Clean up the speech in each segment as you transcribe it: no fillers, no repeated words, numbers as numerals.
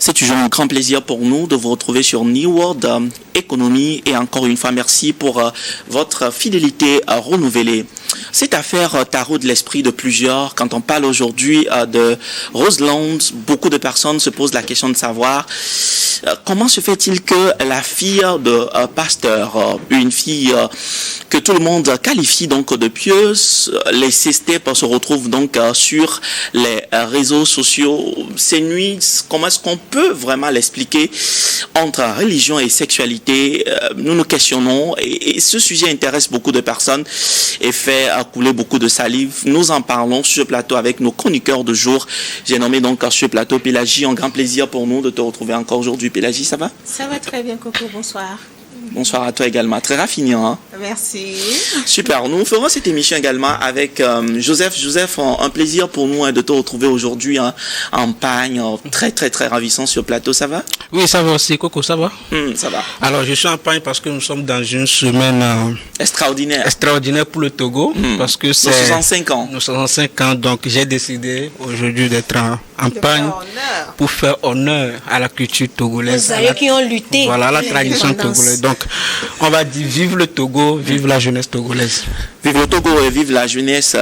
C'est toujours un grand plaisir pour nous de vous retrouver sur New World Économie et encore une fois merci pour votre fidélité renouvelée. Cette affaire taraude l'esprit de plusieurs. Quand on parle aujourd'hui de Roseland, beaucoup de personnes se posent la question de savoir comment se fait-il que la fille de pasteur, une fille que tout le monde qualifie donc de pieuse, les C-Step se retrouvent donc sur les réseaux sociaux. Ces nuits, comment est-ce qu'on peut vraiment l'expliquer entre religion et sexualité? Nous nous questionnons et ce sujet intéresse beaucoup de personnes et fait couler beaucoup de salive. Nous en parlons sur ce plateau avec nos chroniqueurs de jour. J'ai nommé donc sur ce plateau Pélagie. Un grand plaisir pour nous de te retrouver encore aujourd'hui. Pélagie, ça va? Ça va très bien, Coco. Bonsoir. Bonsoir à toi également. Très raffiné, hein? Merci. Super. Nous ferons cette émission également avec Joseph. Joseph, un plaisir pour nous de te retrouver aujourd'hui en Pagne. Très, très, très ravissant sur le plateau. Ça va? Oui, ça va aussi. Coco, ça va? Ça va. Alors, je suis en Pagne parce que nous sommes dans une semaine extraordinaire pour le Togo. Parce que c'est... Nos 65 ans. Nos 65 ans. Donc, j'ai décidé aujourd'hui d'être en Pagne pour faire honneur à la culture togolaise. Les aïeux qui ont lutté. Voilà, la tradition togolaise. Donc, on va dire vive le Togo, vive la jeunesse togolaise. Vive le Togo et vive la jeunesse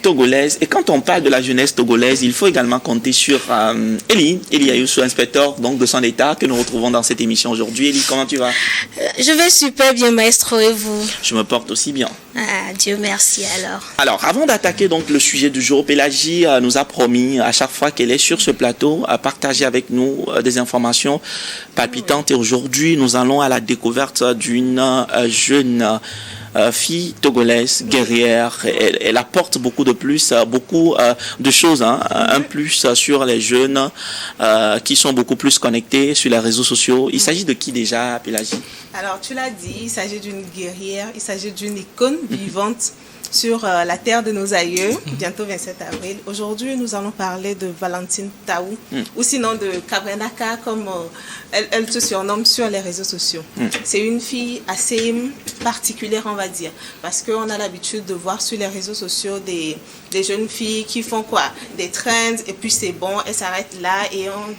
togolaise. Et quand on parle de la jeunesse togolaise, il faut également compter sur Eli Ayoussou, inspecteur donc de son état, que nous retrouvons dans cette émission aujourd'hui. Eli, comment tu vas? Je vais super bien, maestro, et vous? Je me porte aussi bien. Ah, Dieu merci alors. Alors, avant d'attaquer donc le sujet du jour, Pélagie nous a promis à chaque fois qu'elle est sur ce plateau à partager avec nous des informations palpitantes. Et aujourd'hui, nous allons à la découverte d'une jeune fille togolaise, guerrière. Elle apporte beaucoup de plus, beaucoup de choses, un plus sur les jeunes qui sont beaucoup plus connectés sur les réseaux sociaux. Il s'agit de qui déjà, Pélagie? Alors, tu l'as dit, il s'agit d'une guerrière, il s'agit d'une icône vivante sur la terre de nos aïeux, bientôt 27 avril. Aujourd'hui, nous allons parler de Valentine Taou, ou sinon de Kabrenaka, comme elle se surnomme sur les réseaux sociaux. C'est une fille assez particulière, on va dire, parce qu'on a l'habitude de voir sur les réseaux sociaux des jeunes filles qui font quoi? Des trends, et puis c'est bon, elles s'arrêtent là et ont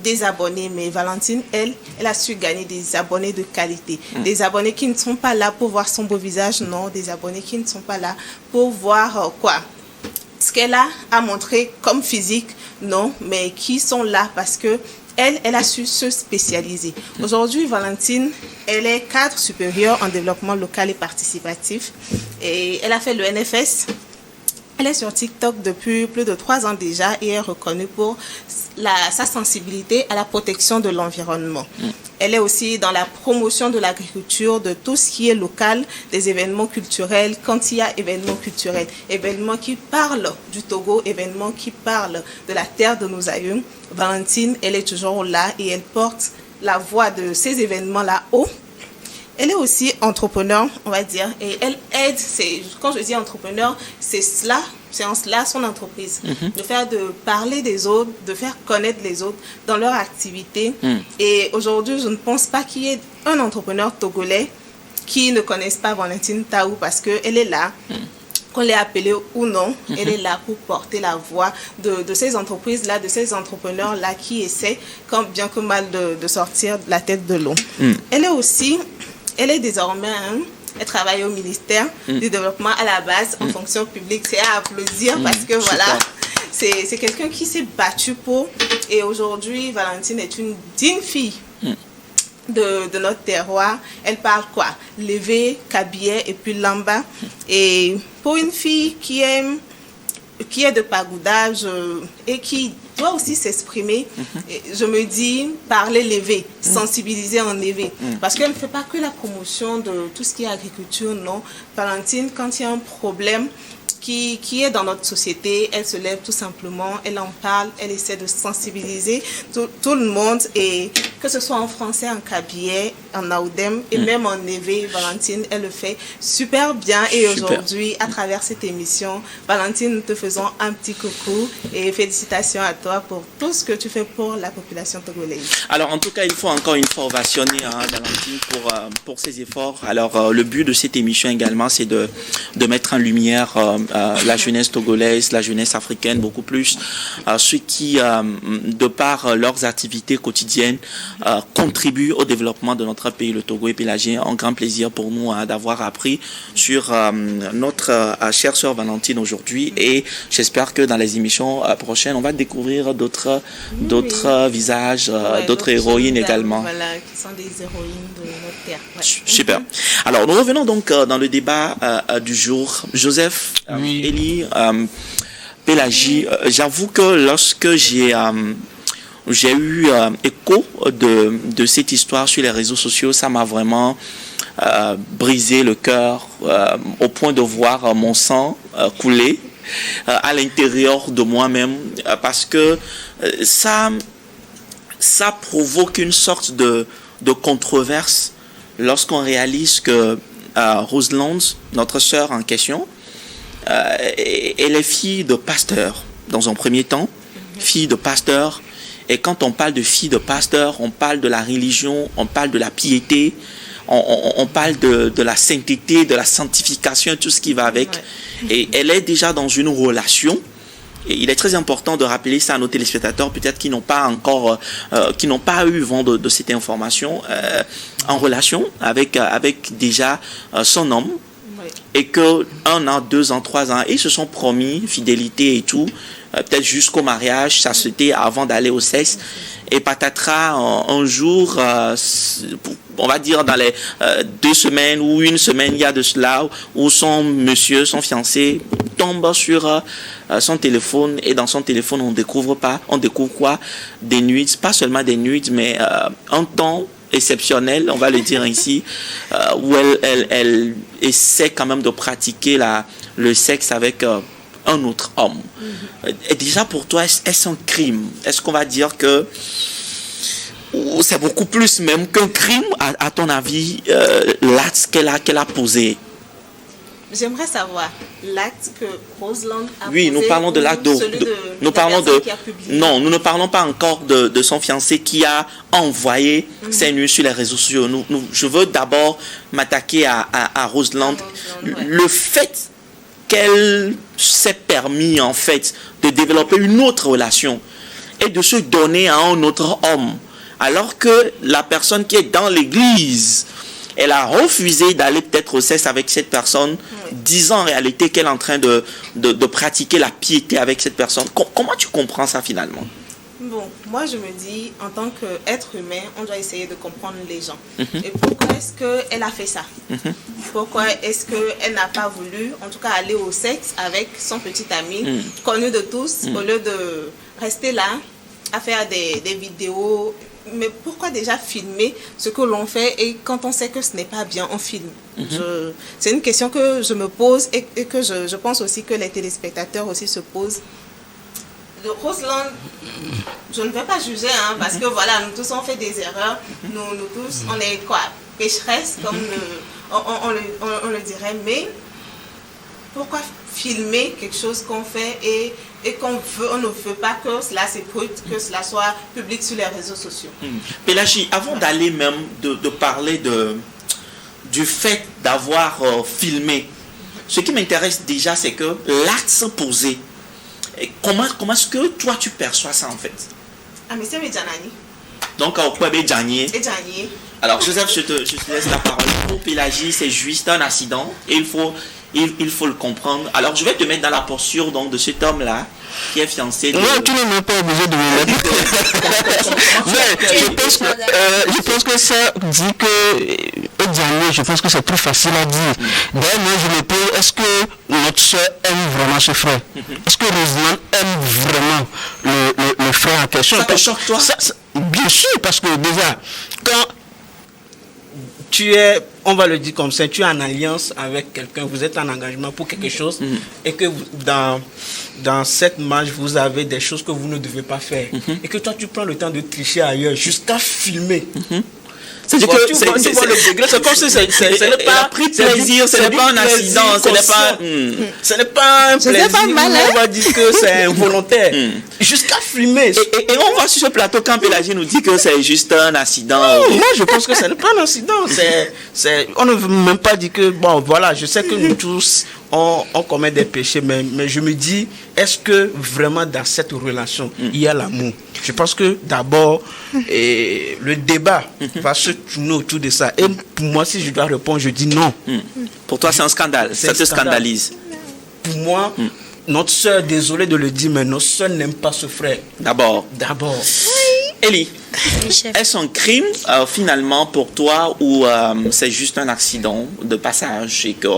des abonnés. Mais Valentine, elle a su gagner des abonnés de qualité. Des abonnés qui ne sont pas là pour voir son beau visage, non. Des abonnés qui ne sont pas là pour voir ce qu'elle a à montrer comme physique, non. Mais qui sont là parce que elle a su se spécialiser. Aujourd'hui, Valentine, elle est cadre supérieur en développement local et participatif. Et elle a fait le NFS. Elle est sur TikTok depuis plus de 3 ans déjà et est reconnue pour sa sensibilité à la protection de l'environnement. Elle est aussi dans la promotion de l'agriculture, de tout ce qui est local, des événements culturels, quand il y a événements culturels, événements qui parlent du Togo, événements qui parlent de la terre de nos aïeux. Valentine, elle est toujours là et elle porte la voix de ces événements-là haut. Elle est aussi entrepreneur, on va dire, et elle aide, quand je dis entrepreneur, c'est en cela son entreprise, de parler des autres, de faire connaître les autres dans leur activité. Et aujourd'hui, je ne pense pas qu'il y ait un entrepreneur togolais qui ne connaisse pas Valentine Taou parce qu'elle est là. Qu'on l'ait appelée ou non, elle est là pour porter la voix de ces entreprises-là, de ces entrepreneurs-là qui essaient, bien que mal, de sortir de la tête de l'eau. Elle est désormais, elle travaille au ministère du développement à la base, en fonction publique. C'est à applaudir parce que voilà, c'est quelqu'un qui s'est battu pour. Et aujourd'hui, Valentine est une digne fille de notre terroir. Elle parle quoi? Lévé, Kabyé et puis Lamba. Et pour une fille qui est de pagoudage et qui doit aussi s'exprimer, je me dis parler lévé, sensibiliser en lévé, parce qu'elle ne fait pas que la promotion de tout ce qui est agriculture, non. Valentine, quand il y a un problème qui est dans notre société, elle se lève tout simplement, elle en parle, elle essaie de sensibiliser tout le monde, et que ce soit en français, en kabyé, en aoudem et même en évé, Valentine, elle le fait super bien. Et aujourd'hui, à travers cette émission, Valentine, nous te faisons un petit coucou et félicitations à toi pour tout ce que tu fais pour la population togolaise. Alors en tout cas, il faut encore une fois ovationner Valentine pour ses efforts. Alors le but de cette émission également, c'est de mettre mettre en lumière la jeunesse togolaise, la jeunesse africaine beaucoup plus, ceux qui, de par leurs activités quotidiennes, contribuent au développement de notre pays, le Togo. Et puis là, j'ai un grand plaisir pour nous d'avoir appris sur notre chère sœur Valentine aujourd'hui, et j'espère que dans les émissions prochaines, on va découvrir d'autres visages, d'autres héroïnes également. Voilà, qui sont des héroïnes de notre terre. Ouais. Super. Alors, nous revenons donc dans le débat du jour. Joseph, Oui. Élie, Pélagie, j'avoue que lorsque j'ai eu écho de cette histoire sur les réseaux sociaux, ça m'a vraiment brisé le cœur au point de voir mon sang couler à l'intérieur de moi-même, parce que ça provoque une sorte de controverse lorsqu'on réalise que Rosalind, notre sœur en question, elle est fille de pasteur dans un premier temps, fille de pasteur. Et quand on parle de fille de pasteur, on parle de la religion, on parle de la piété, on parle de la sainteté, de la sanctification, tout ce qui va avec. Ouais. Et elle est déjà dans une relation. Et il est très important de rappeler ça à nos téléspectateurs, peut-être qui n'ont pas encore, qui n'ont pas eu vent de cette information, en relation avec déjà son homme. Oui. Et que 1 an, 2 ans, 3 ans, ils se sont promis fidélité et tout, peut-être jusqu'au mariage, ça c'était avant d'aller au sexe. Et patatras, un jour, on va dire dans les 2 semaines ou 1 semaine, il y a de cela, où son fiancé, tombe sur son téléphone, et dans son téléphone, on découvre quoi? Des nudes, pas seulement des nudes, mais un temps exceptionnel, on va le dire ainsi, où elle essaie quand même de pratiquer le sexe avec un autre homme. Et déjà pour toi, est-ce un crime? Est-ce qu'on va dire que c'est beaucoup plus même qu'un crime, à ton avis, l'acte qu'elle a posé? J'aimerais savoir l'acte que Rosalind a posé. Oui, nous parlons de l'acte nous ne parlons pas encore de son fiancé qui a envoyé ses nudes sur les réseaux sociaux. Je veux d'abord m'attaquer à Rosalind. Le fait qu'elle s'est permis en fait de développer une autre relation et de se donner à un autre homme, alors que la personne qui est dans l'église, elle a refusé d'aller peut-être au sexe avec cette personne, disant en réalité qu'elle est en train de pratiquer la piété avec cette personne. Comment tu comprends ça finalement? Bon, moi je me dis, en tant qu'être humain, on doit essayer de comprendre les gens. Et pourquoi est-ce qu'elle a fait ça? Pourquoi est-ce qu'elle n'a pas voulu, en tout cas, aller au sexe avec son petit ami, connu de tous, au lieu de rester là, à faire des vidéos? Mais pourquoi déjà filmer ce que l'on fait, et quand on sait que ce n'est pas bien, on filme? C'est une question que je me pose, et que je pense aussi que les téléspectateurs aussi se posent. De Rosalind, je ne vais pas juger, parce que voilà, nous tous on fait des erreurs, nous tous on est quoi, pécheresses, comme on le dirait, mais pourquoi filmer quelque chose qu'on fait et on ne veut pas que cela s'écoute, que cela soit public sur les réseaux sociaux? Pélagie, avant d'aller même de parler du fait d'avoir filmé, ce qui m'intéresse déjà, c'est que l'acte posé, comment est-ce que toi tu perçois ça en fait? Ah, mais c'est Medjanani. Donc, au point Medjani. Alors, Joseph, je te laisse la parole. Pour Pélagie, c'est juste un accident et il faut le comprendre. Alors, je vais te mettre dans la posture donc, de cet homme-là qui est fiancé. Non, tu n'es même pas obligé de me mettre. Je pense que ça dit que je pense que c'est trop facile à dire. D'ailleurs, moi, je me pose, est-ce que notre soeur aime vraiment ce frère? Est-ce que Rosalind aime vraiment le frère en question? Ça te choque, toi? Bien sûr, parce que déjà, quand tu es, on va le dire comme ça, tu es en alliance avec quelqu'un, vous êtes en engagement pour quelque chose, et que dans cette marche, vous avez des choses que vous ne devez pas faire, et que toi, tu prends le temps de tricher ailleurs jusqu'à filmer. C'est comme si c'est pas pris plaisir, ce n'est pas un accident, ce n'est pas un plaisir, on va dire que c'est involontaire, jusqu'à filmer. Et on voit sur ce plateau quand Pélagie nous dit que c'est juste un accident. Non, moi je pense que ce n'est pas un accident, on ne veut même pas dire que, bon voilà, je sais que nous tous, on commet des péchés, mais je me dis, est-ce que vraiment dans cette relation, il y a l'amour? Je pense que d'abord, le débat va se tourner autour de ça. Et pour moi, si je dois répondre, je dis non. Pour toi, c'est un scandale. Ça te scandalise. Pour moi, notre soeur, désolé de le dire, mais notre soeur n'aime pas ce frère. D'abord. Elie, Oui, chef. est-ce un crime finalement pour toi ou c'est juste un accident de passage et que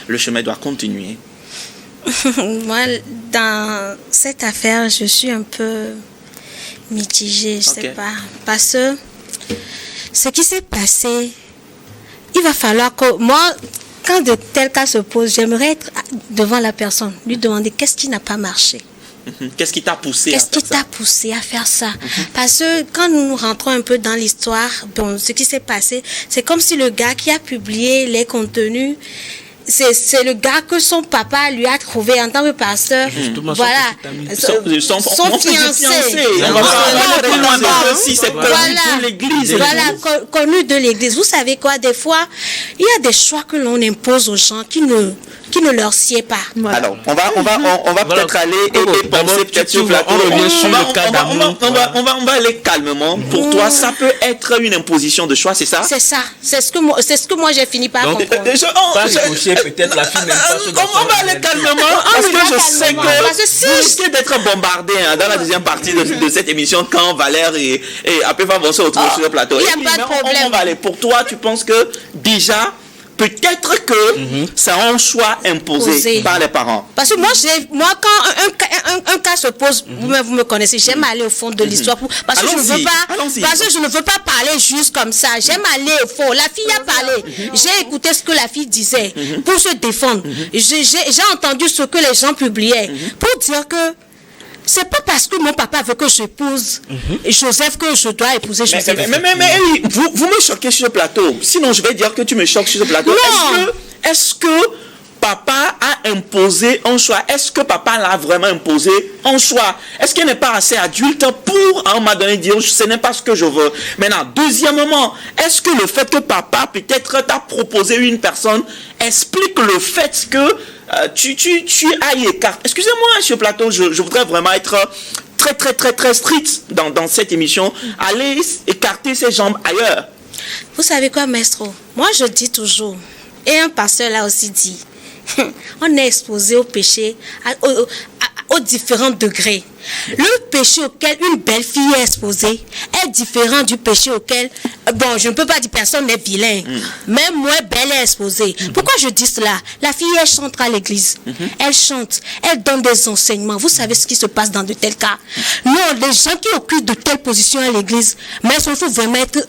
le chemin doit continuer? Moi, dans cette affaire, je suis un peu mitigée, je sais pas. Parce que ce qui s'est passé, il va falloir que moi, quand de tels cas se posent, j'aimerais être devant la personne, lui demander qu'est-ce qui n'a pas marché. Qu'est-ce qui t'a poussé à faire ça? Parce que quand nous rentrons un peu dans l'histoire, bon, ce qui s'est passé, c'est comme si le gars qui a publié les contenus, c'est le gars que son papa lui a trouvé en tant que pasteur. Voilà. Son fiancé. Si c'est connu de l'église. Voilà, connu de l'église. Vous savez quoi, des fois, il y a des choix que l'on impose aux gens qui ne leur sied pas. Voilà. Alors, on va peut-être aller et penser peut-être sur le plateau. On va aller calmement. Pour toi, ça peut être une imposition de choix, c'est ça? C'est ça. C'est ce que moi j'ai fini par comprendre. Peut-être la fille n'aime pas ce on va aller calmement parce que je sais que vous risquez d'être bombardé dans la deuxième partie de cette émission quand Valère et Apéfa vont se retrouver sur le plateau. Il n'y a pas de problème. On va aller. Pour toi, tu penses que déjà peut-être que c'est un choix imposé par les parents. Parce que moi quand un cas se pose, vous me connaissez, j'aime aller au fond de l'histoire parce que je ne veux pas parler juste comme ça. J'aime aller au fond. La fille a parlé. J'ai écouté ce que la fille disait pour se défendre. J'ai entendu ce que les gens publiaient pour dire que c'est pas parce que mon papa veut que j'épouse Joseph que je dois épouser Joseph. Mais vous me choquez sur le plateau. Sinon, je vais dire que tu me choques sur le plateau. Est-ce que papa a imposé un choix? Est-ce que papa l'a vraiment imposé un choix? Est-ce qu'il n'est pas assez adulte pour, à un moment donné, dire ce n'est pas ce que je veux? Maintenant, deuxièmement, est-ce que le fait que papa peut-être t'a proposé une personne explique le fait que tu ailles écarter? Excusez-moi, sur le plateau, je voudrais vraiment être très strict dans cette émission. Aller écarter ses jambes ailleurs. Vous savez quoi, maestro? Moi, je dis toujours, et un pasteur l'a aussi dit, on est exposé au péché aux différents degrés. Le péché auquel une belle fille est exposée est différent du péché auquel, bon, je ne peux pas dire personne n'est vilain, même moi, belle est exposée. Pourquoi je dis cela? La fille, elle chante à l'église, elle chante, elle donne des enseignements. Vous savez ce qui se passe dans de tels cas? Non, les gens qui occupent de telles positions à l'église, mais il faut vraiment être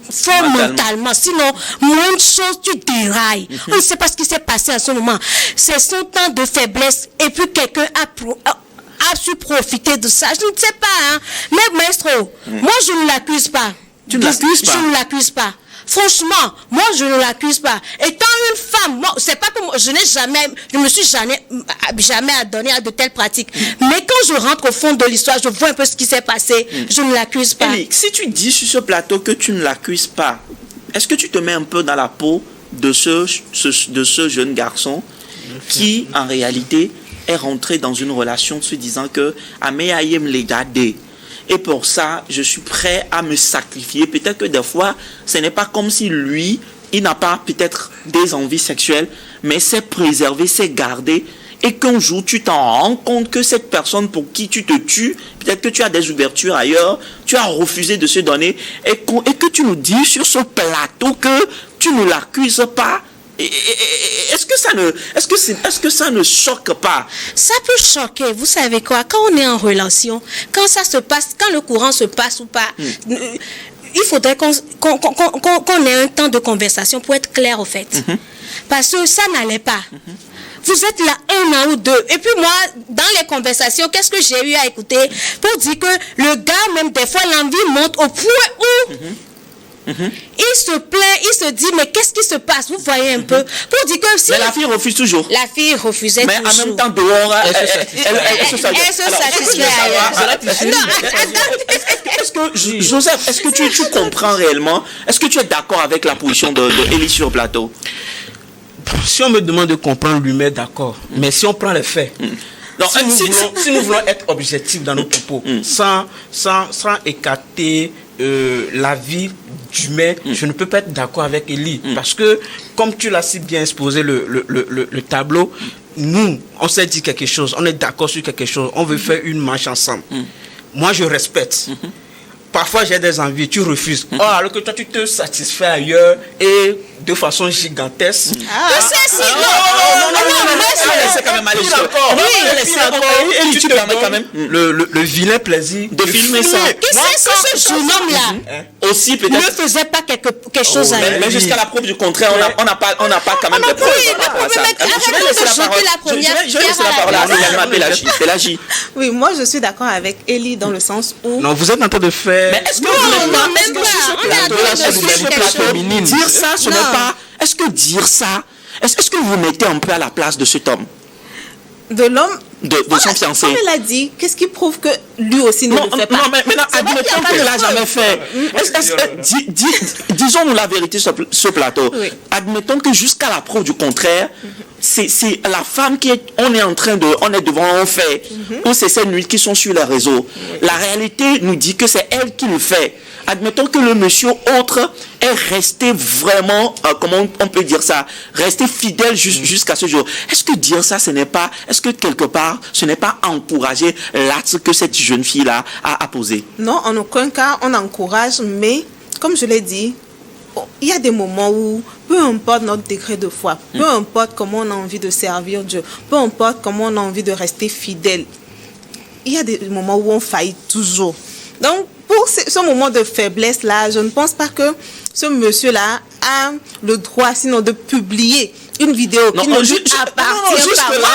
fort mentalement, sinon, moins de choses, tu dérailles. On ne sait pas ce qui s'est passé à ce moment. C'est son temps de faiblesse, et puis quelqu'un a su profiter de ça. Je ne sais pas, hein. Mais maestro, moi je ne l'accuse pas. Tu ne l'accuses pas? Je ne l'accuse pas. Franchement, moi je ne l'accuse pas. Étant une femme, moi, c'est pas que moi, je me suis jamais adonnée à de telles pratiques. Mais quand je rentre au fond de l'histoire, je vois un peu ce qui s'est passé. Je ne l'accuse pas. Elie, si tu dis sur ce plateau que tu ne l'accuses pas, est-ce que tu te mets un peu dans la peau de ce jeune garçon qui, en réalité, est rentré dans une relation se disant que Améaïm les gardé. Et pour ça, je suis prêt à me sacrifier. Peut-être que des fois, ce n'est pas comme si lui, il n'a pas peut-être des envies sexuelles, mais c'est préservé, c'est gardé. Et qu'un jour, tu t'en rends compte que cette personne pour qui tu te tues, peut-être que tu as des ouvertures ailleurs, tu as refusé de se donner, et que tu nous dis sur ce plateau que tu ne l'accuses pas. Est-ce que ça ne choque pas? Ça peut choquer. Vous savez quoi? Quand on est en relation, quand ça se passe, quand le courant se passe ou pas, il faudrait qu'on ait un temps de conversation pour être clair au fait. Parce que ça n'allait pas. Vous êtes là un an ou deux. Et puis moi, dans les conversations, qu'est-ce que j'ai eu à écouter pour dire que le gars, même des fois, l'envie monte au point où il se plaint, il se dit, mais qu'est-ce qui se passe? Vous voyez un peu. Pour dire que si mais la fille refuse toujours. La fille refusait mais toujours. Mais en même temps, dehors, elle se satisfait ailleurs. Est-ce que, Joseph, est-ce que tu comprends réellement? Est-ce que tu es d'accord avec la position de Elie sur le plateau? Si on me demande de comprendre l'humain, d'accord. Mais si on prend les faits, Non, si nous voulons être objectifs dans nos propos, sans écarter la vie d'humain, je ne peux pas être d'accord avec Elie. Parce que, comme tu l'as si bien exposé le tableau, nous, on s'est dit quelque chose, on est d'accord sur quelque chose, on veut faire une marche ensemble. Moi, je respecte. Parfois, j'ai des envies, tu refuses. Oh, alors que toi, tu te satisfais ailleurs et de façon gigantesque. C'est quand même aller jusqu'à Et tu te permets quand même le vilain plaisir de filmer ça. Qu'est-ce que ce jeune homme-là Aussi ne peut-être. faisait pas quelque chose à Mais jusqu'à la preuve du contraire, on n'a pas quand même de preuves. Je vais laisser la parole à Pélagie. Oui, moi je suis d'accord avec Elie dans le sens où... Non, vous êtes en train de faire... Mais est-ce que Non, même pas. On est en train de faire quelque chose. dire ça, ce n'est pas... Est-ce que dire ça... Est-ce que vous mettez un peu à la place de cet homme? De l'homme... De son fiancé. Comme il a dit, qu'est-ce qui prouve que lui aussi ne le fait pas? Non, mais maintenant, admettons qu'il ne l'a jamais fait. Disons-nous la vérité sur ce plateau. Oui. Admettons que jusqu'à la preuve du contraire, c'est la femme on est devant un fait, ou c'est ces nuits qui sont sur les réseaux. La réalité nous dit que c'est elle qui le fait. Admettons que le monsieur autre est resté vraiment, comment on peut dire ça, resté fidèle jusqu'à ce jour. Est-ce que dire ça, est-ce que quelque part, ce n'est pas encourager l'acte que cette jeune fille-là a posé? Non, en aucun cas, on encourage, mais comme je l'ai dit, il y a des moments où, peu importe notre degré de foi, peu importe comment on a envie de servir Dieu, peu importe comment on a envie de rester fidèle, il y a des moments où on faillit toujours. Donc, pour ce moment de faiblesse-là, je ne pense pas que ce monsieur-là a le droit, sinon, de publier une vidéo qui ne lui appartient pas.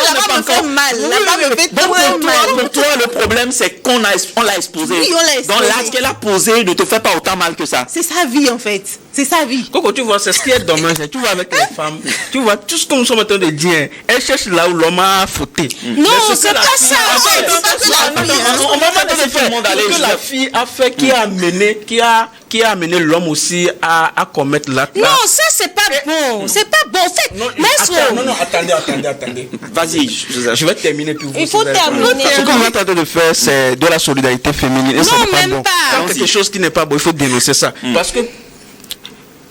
La femme me fait mal. La femme me fait trop mal. Pour toi, le problème, c'est qu'on l'a exposé. Oui, on l'a exposé. Donc, l'acte qu'elle a posé ne te fait pas autant mal que ça. C'est sa vie, en fait. C'est sa vie. Coco, tu vois, c'est ce qui est dommage. Tu vois, avec les femmes, tu vois, tout ce que nous sommes en train de dire, elles cherchent là où l'homme a fauté. Non, c'est pas ça. On va pas dire que la fille a fait, qui a amené l'homme aussi à commettre l'acte. Non, ça, c'est pas bon. C'est pas bon. En fait, non, attendez. Vas-y, je vais terminer puis vous. Il faut terminer. Ce que vous êtes en train de faire, c'est de la solidarité féminine. Et ça Non, n'est pas même bon. pas. Quand quelque chose qui n'est pas bon, il faut dénoncer ça. Parce que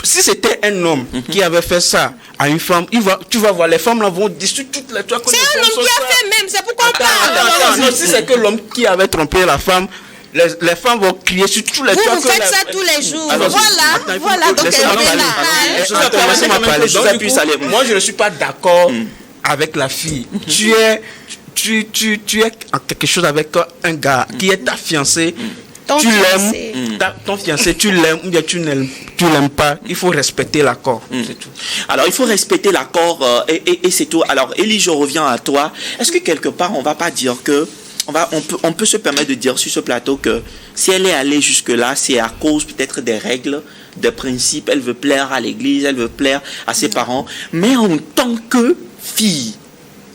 si c'était un homme qui avait fait ça à une femme, tu vas voir, les femmes là vont discuter toutes les... C'est un homme qui a fait même, c'est pourquoi on parle. Non, si c'est que l'homme qui avait trompé la femme, les femmes vont crier sur tous les toits. Vous faites ça tous les jours. Voilà, donc moi, je ne suis pas d'accord avec la fille. Tu es en quelque chose avec un gars qui est ta fiancée. Tu l'aimes, ton fiancé, tu l'aimes ou bien tu l'aimes pas, il faut respecter l'accord. C'est tout. Alors, il faut respecter l'accord et c'est tout. Alors, Elie, je reviens à toi. Est-ce que quelque part, on va pas dire que on peut se permettre de dire sur ce plateau que si elle est allée jusque-là, c'est à cause peut-être des règles, des principes, elle veut plaire à l'église, elle veut plaire à ses parents, mais en tant que fille,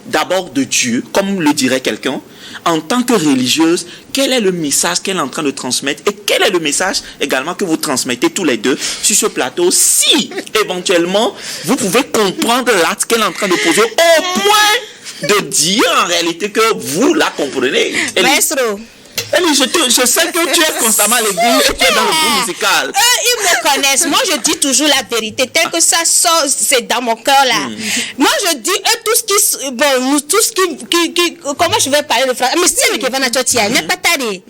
d'abord de Dieu, comme le dirait quelqu'un, en tant que religieuse, quel est le message qu'elle est en train de transmettre et quel est le message également que vous transmettez tous les deux sur ce plateau, si éventuellement vous pouvez comprendre l'acte qu'elle est en train de poser au point de dire en réalité que vous la comprenez. Maestro. Elie, je sais que tu es constamment à l'église et tu es dans le groupe musical. Ils me connaissent. Moi, je dis toujours la vérité. Tel que ça sort, c'est dans mon cœur là. Moi, je dis tout ce qui... Bon, nous, tout ce qui... Comment je vais parler de français? Mais c'est le Kevin Achotia, n'est pas taré.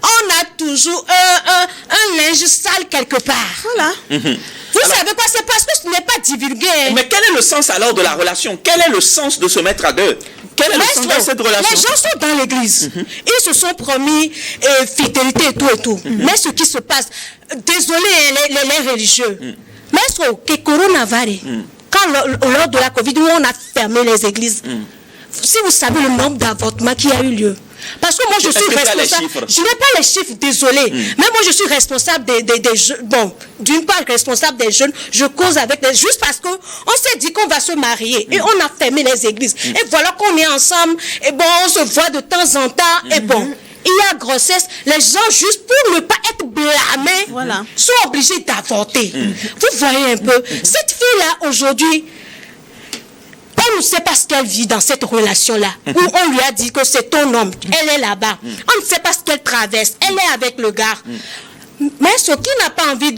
On a toujours un linge sale quelque part. Voilà. Vous savez quoi? C'est parce que ce n'est pas divulgué. Mais quel est le sens alors de la relation? Quel est le sens de se mettre à deux? Quel est le sens de cette relation? Les gens sont dans l'église. Ils se sont promis fidélité et tout. Mais ce qui se passe, désolé les religieux, mais que coronavirus, quand lors de la Covid, où on a fermé les églises, si vous savez le nombre d'avortements qui a eu lieu, parce que moi je suis responsable, je n'ai pas les chiffres, désolé, mais moi je suis responsable des jeunes, bon, d'une part responsable des jeunes, je cause avec les, juste parce que on s'est dit qu'on va se marier et on a fermé les églises, et voilà qu'on est ensemble, et bon, on se voit de temps en temps, et bon, il y a grossesse, les gens juste pour ne pas être blâmés, sont obligés d'avorter. Vous voyez un peu, cette fille-là aujourd'hui, on ne sait pas ce qu'elle vit dans cette relation-là, où on lui a dit que c'est ton homme, elle est là-bas. On ne sait pas ce qu'elle traverse, elle est avec le gars. Mais ce qui n'a pas envie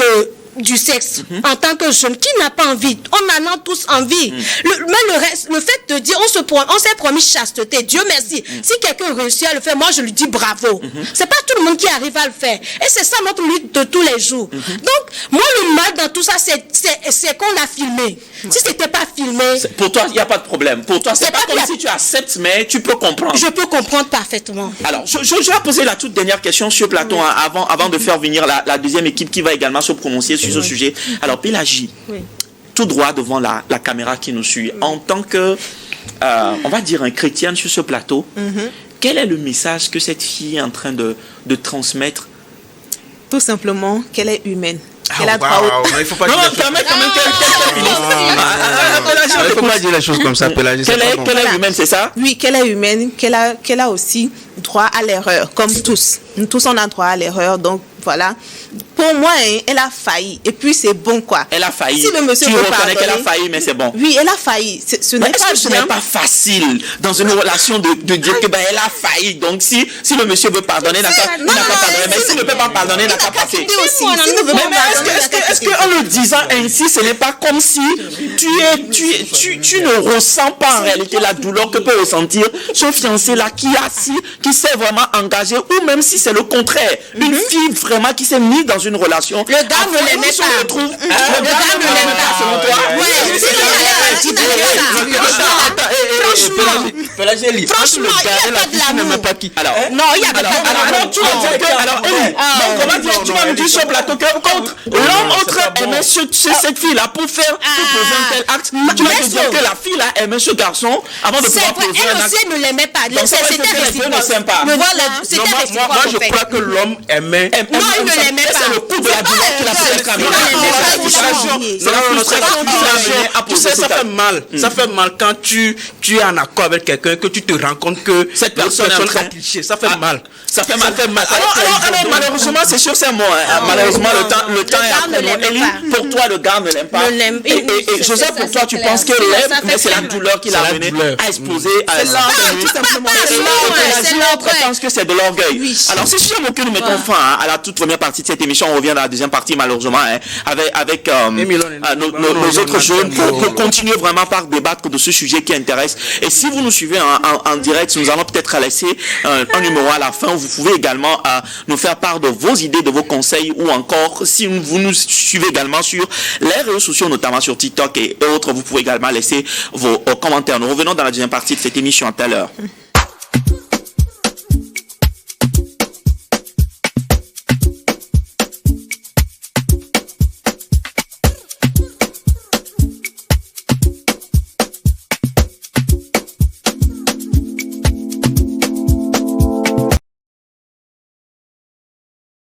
du sexe en tant que jeune, qui n'a pas envie, on en a tous envie. Mais le reste, le fait de dire on s'est promis chasteté, Dieu merci, si quelqu'un réussit à le faire, moi je lui dis bravo. C'est pas tout le monde qui arrive à le faire, et c'est ça notre lutte de tous les jours. Donc moi le mal dans tout ça, c'est qu'on l'a filmé. Si c'était pas filmé, pour toi il n'y a pas de problème, pour toi c'est pas comme si tu acceptes, mais tu peux comprendre. Je peux comprendre parfaitement. Alors je vais poser la toute dernière question sur Platon, avant de faire venir la deuxième équipe qui va également se prononcer sur ce sujet. Alors Pélagie, tout droit devant la caméra qui nous suit, en tant que, on va dire, un chrétien sur ce plateau, quel est le message que cette fille est en train de transmettre? Tout simplement qu'elle est humaine. Il ne faut pas dire les choses comme ça, Pélagie. Qu'elle est humaine, c'est ça? Oui, qu'elle est humaine, qu'elle a aussi droit à l'erreur, comme tous. Nous tous, on a droit à l'erreur, donc voilà. Pour moi, elle a failli, et puis c'est bon, quoi. Elle a failli. Si le monsieur tu veut reconnais qu'elle a pardonner, failli, mais c'est bon. Oui, elle a failli. Ce n'est pas ce n'est pas facile dans une relation de dire que elle a failli. Donc si le monsieur veut pardonner, il n'a pas pardonné. Mais s'il ne peut pas pardonner, il n'a qu'à passer. Mais est-ce qu'en le disant ainsi, ce n'est pas comme si tu ne ressens pas en réalité la douleur que peut ressentir ce fiancé-là qui s'est vraiment engagé, ou même si c'est le contraire, une fille vraiment qui s'est mise dans une relation. Le gars ne l'aimait pas. Le gars ne l'aimait pas, selon toi. Franchement, il n'y a pas de l'amour. Non, il n'y a pas d'amour. Donc, comment dire, tu vas me dire sur le plateau que l'homme autre aimait cette fille-là pour poser un tel acte. Tu vas me dire que la fille-là aimait ce garçon avant de pouvoir poser un acte. Elle aussi ne l'aimait pas. C'était réciproque. Moi, je crois que l'homme aimait. Non, il ne l'aimait pas. C'est le coup de la douleur qu'il a fait. C'est la frustration qui l'a amené à poser. Ça fait mal. Ça fait mal quand tu es en accord avec quelqu'un, que tu te rends compte que cette personne a triché. Ça fait mal. Ça fait mal. Alors, malheureusement, c'est sur ces mots. Malheureusement, le temps est après nous. Élie, pour toi, le gars ne l'aime pas. Et Joseph, pour toi, tu penses qu'il l'aime, mais c'est la douleur qui l'a amené à exploser. C'est l'orgueil. Je pense que c'est de l'orgueil. Alors, c'est sur que nous mettons fin à la toute première partie de cette émission. On revient dans la deuxième partie, malheureusement, avec nos autres jeunes pour continuer vraiment par débattre de ce sujet qui intéresse. Et si vous nous suivez en direct, nous allons peut-être laisser un numéro à la fin. Vous pouvez également nous faire part de vos idées, de vos conseils, ou encore, si vous nous suivez également sur les réseaux sociaux, notamment sur TikTok et autres, vous pouvez également laisser vos commentaires. Nous revenons dans la deuxième partie de cette émission à tout à l'heure.